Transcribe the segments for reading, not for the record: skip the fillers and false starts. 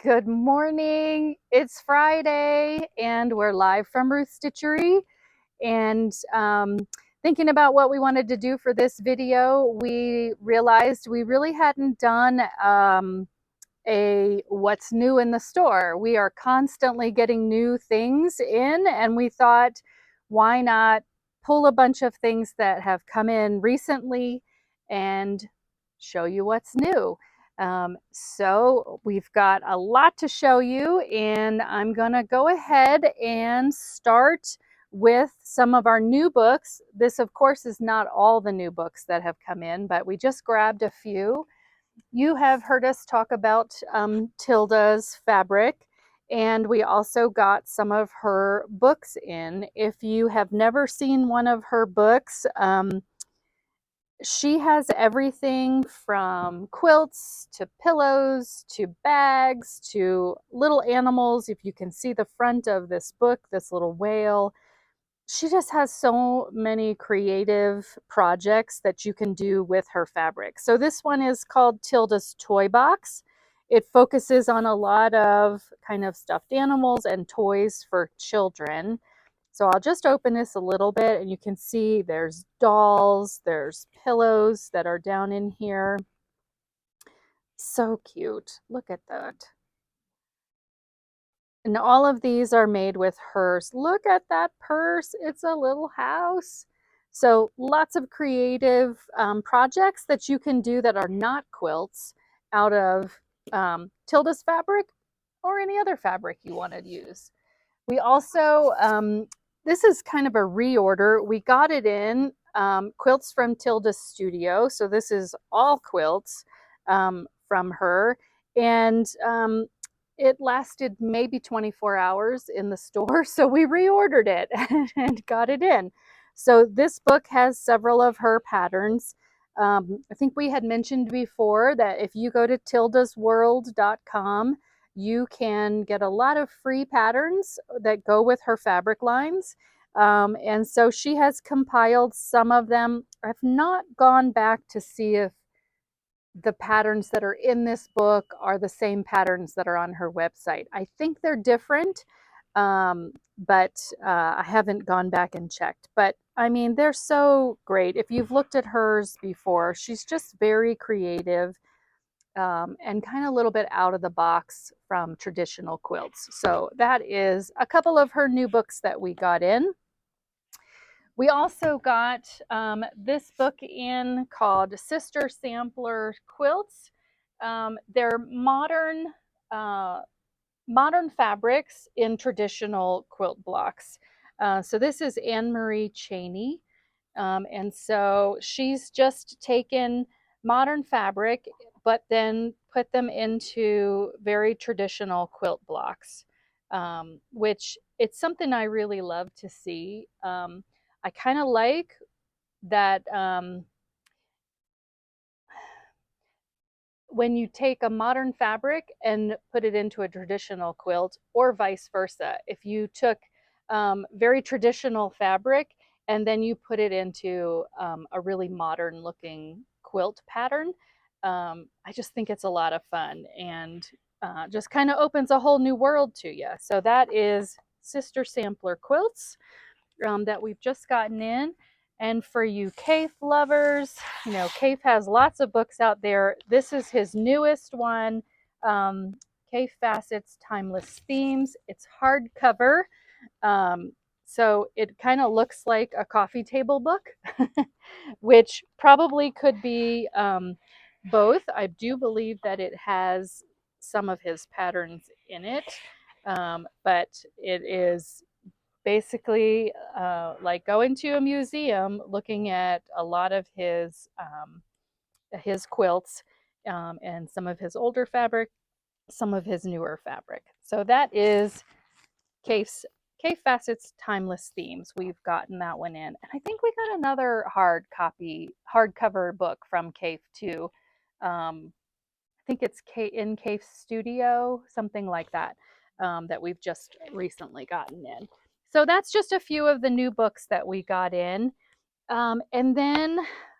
Good morning. It's Friday and we're live from Ruth Stitchery. And thinking about what we wanted to do for this video, we realized we really hadn't done a what's new in the store. We are constantly getting new things in, and we thought, why not pull a bunch of things that have come in recently and show you what's new. So we've got a lot to show you, and I'm gonna go ahead and start with some of our new books. This, of course, is not all the new books that have come in, but we just grabbed a few. You have heard us talk about Tilda's fabric, and we also got some of her books in. If you have never seen one of her books, she has everything from quilts to pillows to bags to little animals. If you can see the front of this book, this little whale, she just has so many creative projects that you can do with her fabric. So this one is called Tilda's Toy Box. It focuses on a lot of kind of stuffed animals and toys for children. So I'll just open this a little bit and you can see there's dolls, there's pillows that are down in here. So cute. Look at that. And all of these are made with hers. Look at that purse. It's a little house. So lots of creative projects that you can do that are not quilts out of Tilda's fabric or any other fabric you want to use. We also, this is kind of a reorder. We got it in quilts from Tilda's studio. So this is all quilts from her. And it lasted maybe 24 hours in the store, so we reordered it and got it in. So this book has several of her patterns. I think we had mentioned before that if you go to tildasworld.com, you can get a lot of free patterns that go with her fabric lines. And so she has compiled some of them. I've not gone back to see if the patterns that are in this book are the same patterns that are on her website. I think they're different, but I haven't gone back and checked. But I mean, they're so great. If you've looked at hers before, she's just very creative and kind of a little bit out of the box from traditional quilts. So that is a couple of her new books that we got in. We also got this book in called Sister Sampler Quilts. They're modern fabrics in traditional quilt blocks. So this is Anne Marie Cheney. And so she's just taken modern fabric, but then put them into very traditional quilt blocks, which it's something I really love to see. I kind of like that when you take a modern fabric and put it into a traditional quilt, or vice versa. If you took very traditional fabric and then you put it into a really modern looking quilt pattern, I just think it's a lot of fun and just kind of opens a whole new world to you. So that is Sister Sampler Quilts that we've just gotten in. And for you Kaif lovers, you know, Kaif has lots of books out there. This is his newest one, Kaif Facets Timeless Themes. It's hardcover, so it kind of looks like a coffee table book, which probably could be both. I do believe that it has some of his patterns in it, but it is basically like going to a museum looking at a lot of his quilts and some of his older fabric, some of his newer fabric. So that is Kaif Facets Timeless Themes. We've gotten that one in. And I think we got another hardcover book from Kaif too. I think it's in Kaif's studio, something like that, that we've just recently gotten in. So that's just a few of the new books that we got in. And then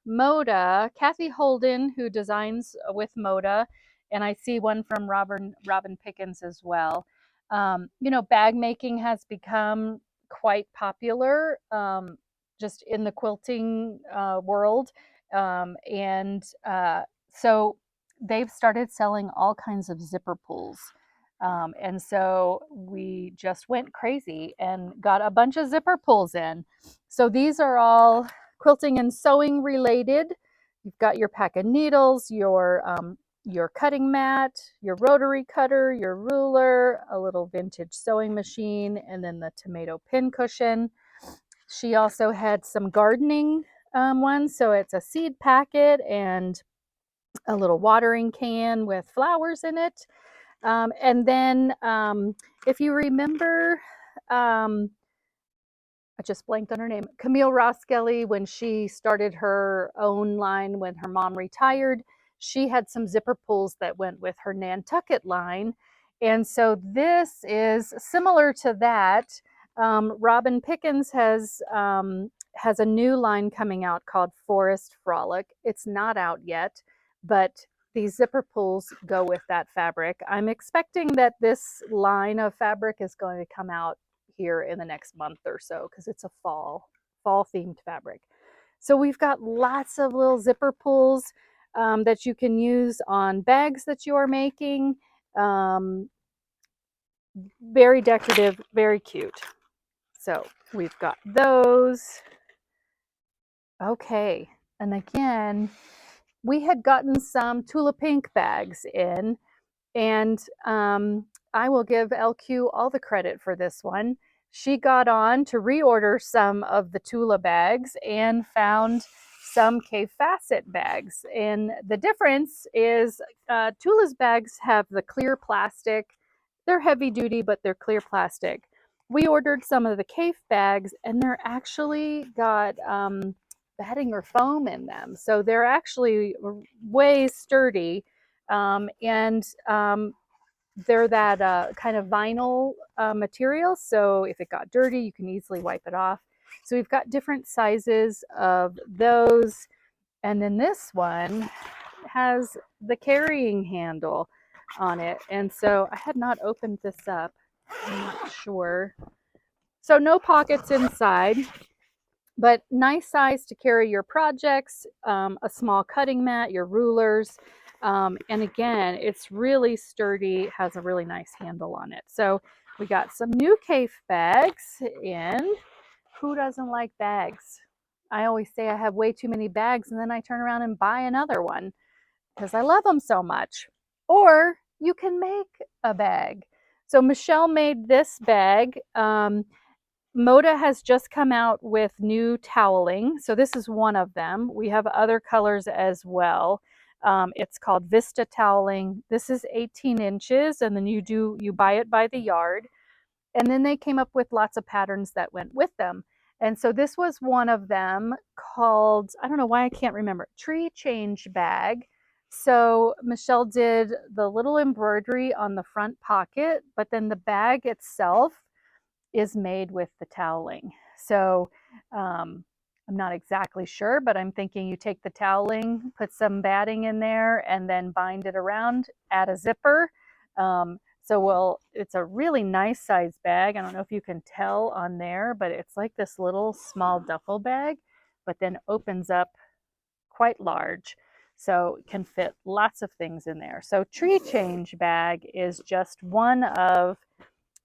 Moda, Kathy Holden, who designs with Moda, and I see one from Robin Pickens as well. Bag making has become quite popular, just in the quilting world. And so they've started selling all kinds of zipper pulls. And so we just went crazy and got a bunch of zipper pulls in. So these are all quilting and sewing related. You've got your pack of needles, your cutting mat, your rotary cutter, your ruler, a little vintage sewing machine, and then the tomato pin cushion. She also had some gardening ones. So it's a seed packet and a little watering can with flowers in it. And then if you remember, I just blanked on her name, Camille Roskelley, when she started her own line when her mom retired, she had some zipper pulls that went with her Nantucket line. And so this is similar to that. Robin Pickens has a new line coming out called Forest Frolic. It's not out yet, but these zipper pulls go with that fabric. I'm expecting that this line of fabric is going to come out here in the next month or so because it's a fall themed fabric. So we've got lots of little zipper pulls that you can use on bags that you are making. Very decorative, very cute. So we've got those. Okay, and again, we had gotten some Tula Pink bags in, and I will give LQ all the credit for this one. She got on to reorder some of the Tula bags and found some K Facet bags. And the difference is Tula's bags have the clear plastic. They're heavy duty, but they're clear plastic. We ordered some of the K bags, and they're actually got batting or foam in them. So they're actually way sturdy. And they're that kind of vinyl material. So if it got dirty, you can easily wipe it off. So we've got different sizes of those. And then this one has the carrying handle on it. And so I had not opened this up. I'm not sure. So no pockets inside, but nice size to carry your projects, a small cutting mat, your rulers. And again, it's really sturdy, has a really nice handle on it. So we got some new Cafe bags in. Who doesn't like bags? I always say I have way too many bags, and then I turn around and buy another one because I love them so much. Or you can make a bag. So Michelle made this bag. Moda has just come out with new toweling. So this is one of them. We have other colors as well. It's called Vista toweling. This is 18 inches, and then you buy it by the yard. And then they came up with lots of patterns that went with them. And so this was one of them called, I don't know why I can't remember, Tree Change Bag. So Michelle did the little embroidery on the front pocket, but then the bag itself is made with the toweling. So I'm not exactly sure, but I'm thinking you take the toweling, put some batting in there, and then bind it around, add a zipper. It's a really nice size bag. I don't know if you can tell on there, but it's like this little small duffel bag, but then opens up quite large. So it can fit lots of things in there. So Tree Change Bag is just one of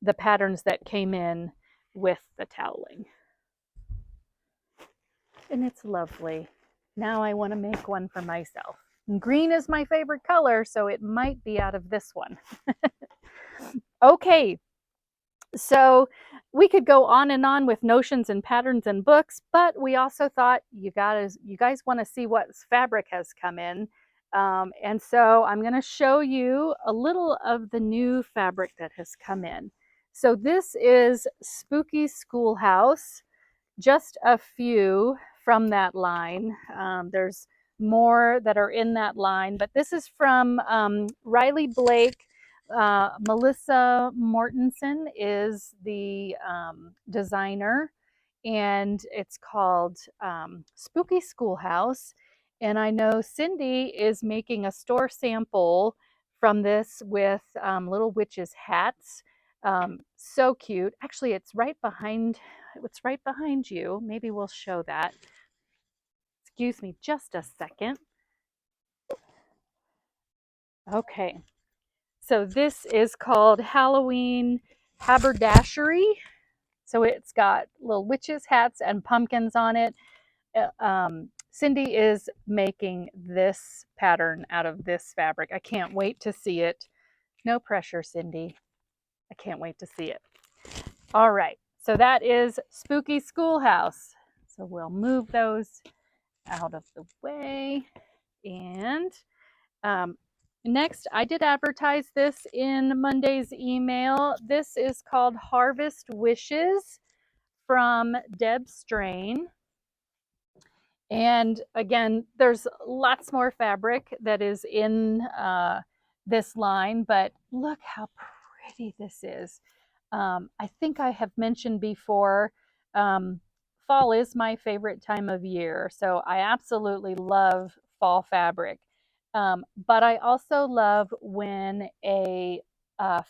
the patterns that came in with the toweling. And it's lovely. Now I want to make one for myself. And green is my favorite color, so it might be out of this one. Okay, so we could go on and on with notions and patterns and books, but we also thought you guys want to see what fabric has come in. And so I'm going to show you a little of the new fabric that has come in. So this is Spooky Schoolhouse, just a few from that line. There's more that are in that line, but this is from Riley Blake. Melissa Mortensen is the designer, and it's called Spooky Schoolhouse. And I know Cindy is making a store sample from this with little witches' hats. So cute. Actually, it's right behind you. Maybe we'll show that. Excuse me just a second. Okay. So this is called Halloween Haberdashery. So it's got little witches' hats and pumpkins on it. Cindy is making this pattern out of this fabric. I can't wait to see it. No pressure, Cindy. I can't wait to see it. All right, so that is Spooky Schoolhouse. So we'll move those out of the way. And next, I did advertise this in Monday's email. This is called Harvest Wishes from Deb Strain. And again, there's lots more fabric that is in this line, but look how pretty this is. I think I have mentioned before, fall is my favorite time of year, so I absolutely love fall fabric. But I also love when a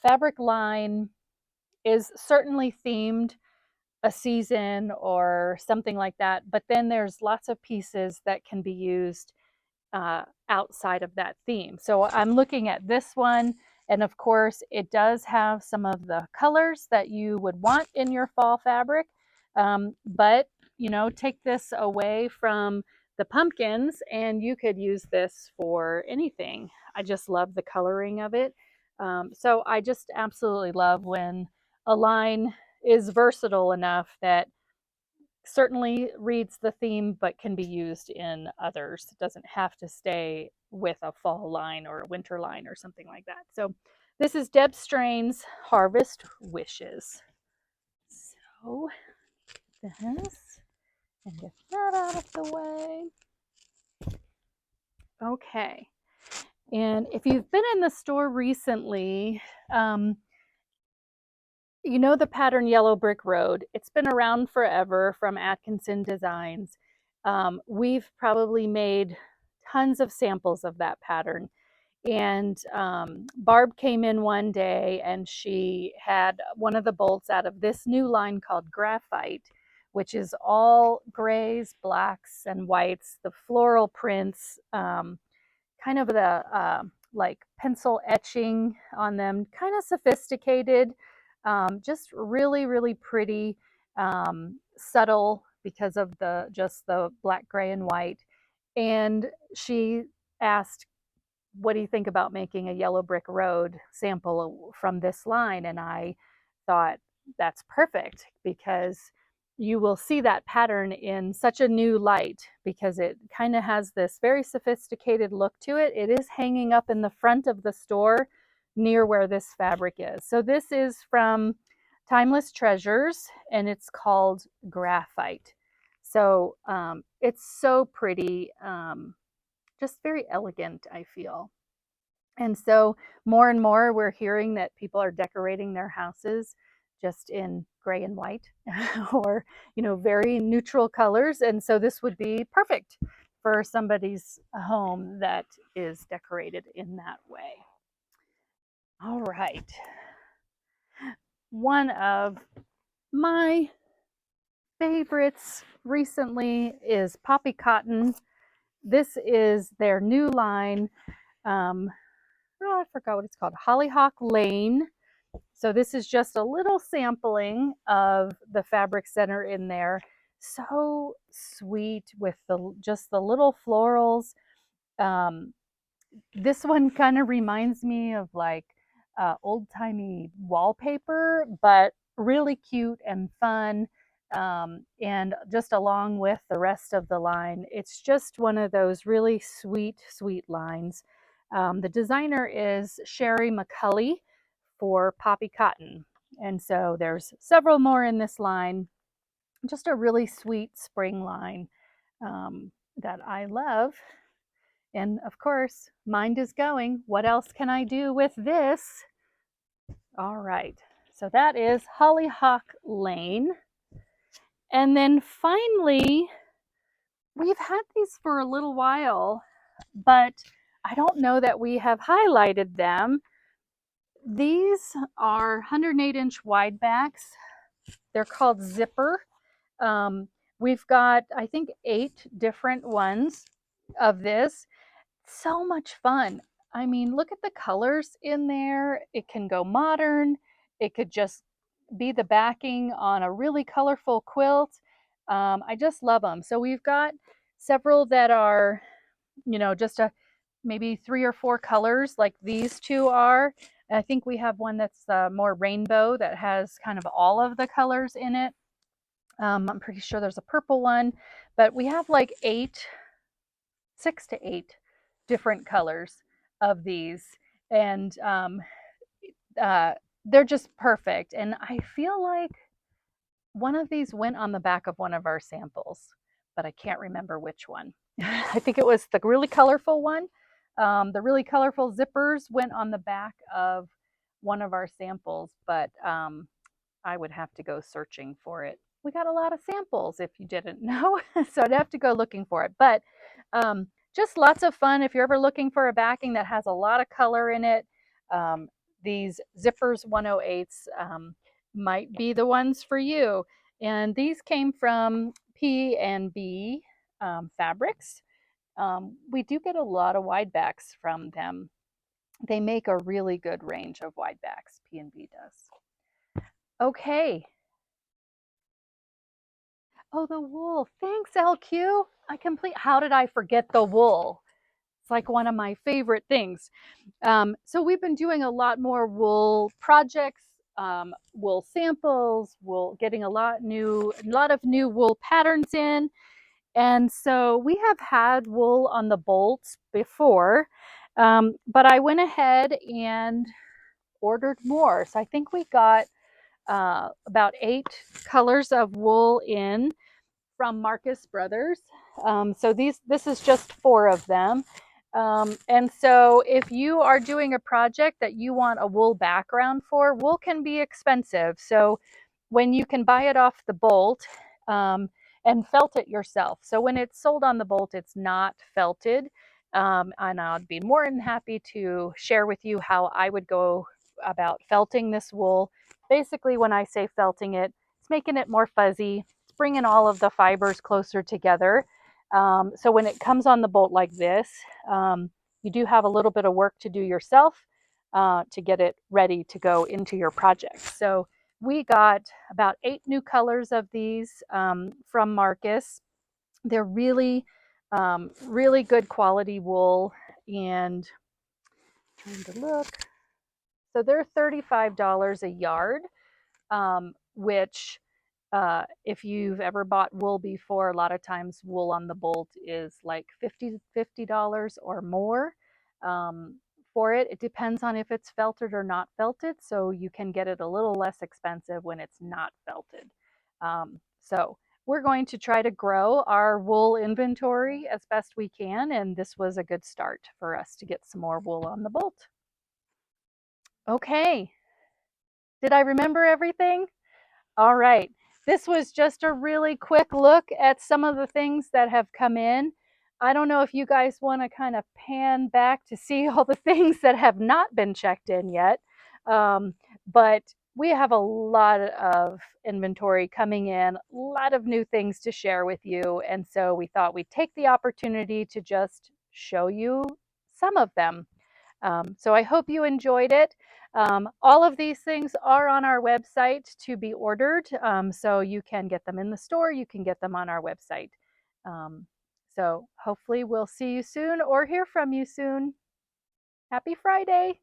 fabric line is certainly themed a season or something like that, but then there's lots of pieces that can be used outside of that theme. So I'm looking at this one, and of course it does have some of the colors that you would want in your fall fabric, but you know, take this away from the pumpkins and you could use this for anything. I just love the coloring of it. So I just absolutely love when a line is versatile enough that certainly reads the theme but can be used in others. It doesn't have to stay with a fall line or a winter line or something like that. So this is Deb Strain's Harvest Wishes. So this, and get that out of the way. Okay. And if you've been in the store recently, you know the pattern Yellow Brick Road. It's been around forever from Atkinson Designs. We've probably made tons of samples of that pattern. And Barb came in one day and she had one of the bolts out of this new line called Graphite, which is all grays, blacks, and whites, the floral prints, kind of the like pencil etching on them, kind of sophisticated, just really, really pretty, subtle because of just the black, gray, and white. And she asked, what do you think about making a Yellow Brick Road sample from this line? And I thought, that's perfect, because you will see that pattern in such a new light because it kind of has this very sophisticated look to it. It is hanging up in the front of the store near where this fabric is. So this is from Timeless Treasures and it's called Graphite. So it's so pretty, just very elegant, I feel. And so more and more we're hearing that people are decorating their houses just in gray and white or, you know, very neutral colors. And so this would be perfect for somebody's home that is decorated in that way. All right. One of my favorites recently is Poppy Cotton. This is their new line. I forgot what it's called, Hollyhock Lane. So this is just a little sampling of the fabric center in there. So sweet with just the little florals. This one kind of reminds me of like old-timey wallpaper, but really cute and fun. And just along with the rest of the line, it's just one of those really sweet, sweet lines. The designer is Sherry McCulley for Poppy Cotton. And so there's several more in this line. Just a really sweet spring line that I love. And of course, mind is going, what else can I do with this? All right, so that is Hollyhock Lane. And then finally, we've had these for a little while, but I don't know that we have highlighted them. These are 108-inch wide backs. They're called Zipper. Um, we've got, I think, 8 different ones of this. So much fun. I mean, look at the colors in there. It can go modern. It could just be the backing on a really colorful quilt. I just love them. So we've got several that are, just maybe 3 or 4 colors like these two are. And I think we have one that's more rainbow that has kind of all of the colors in it. I'm pretty sure there's a purple one, but we have like 6 to 8 different colors of these. And uh, they're just perfect. And I feel like one of these went on the back of one of our samples, but I can't remember which one. I think it was the really colorful one. The really colorful zippers went on the back of one of our samples, but I would have to go searching for it. We got a lot of samples if you didn't know, so I'd have to go looking for it. But just lots of fun if you're ever looking for a backing that has a lot of color in it. Um, these Zippers 108s might be the ones for you. And these came from P&B Fabrics. We do get a lot of wide backs from them. They make a really good range of wide backs, P&B does. Okay. Oh, the wool. Thanks, LQ. How did I forget the wool? It's like one of my favorite things. So we've been doing a lot more wool projects, wool samples, getting a lot of new wool patterns in. And so we have had wool on the bolts before, but I went ahead and ordered more. So I think we got about 8 colors of wool in from Marcus Brothers. So this is just 4 of them. And so if you are doing a project that you want a wool background for, wool can be expensive. So when you can buy it off the bolt and felt it yourself. So when it's sold on the bolt, it's not felted. And I'd be more than happy to share with you how I would go about felting this wool. Basically, when I say felting it, it's making it more fuzzy, bringing all of the fibers closer together. So when it comes on the bolt like this, you do have a little bit of work to do yourself to get it ready to go into your project. So we got about 8 new colors of these from Marcus. They're really good quality wool, and trying to look. So they're $35 a yard, which if you've ever bought wool before, a lot of times wool on the bolt is like $50 or more for it. It depends on if it's felted or not felted, so you can get it a little less expensive when it's not felted. So we're going to try to grow our wool inventory as best we can, and this was a good start for us to get some more wool on the bolt. Okay, did I remember everything? All right. This was just a really quick look at some of the things that have come in. I don't know if you guys want to kind of pan back to see all the things that have not been checked in yet. But we have a lot of inventory coming in, a lot of new things to share with you. And so we thought we'd take the opportunity to just show you some of them. So I hope you enjoyed it. All of these things are on our website to be ordered. So you can get them in the store, you can get them on our website. So hopefully we'll see you soon or hear from you soon. Happy Friday.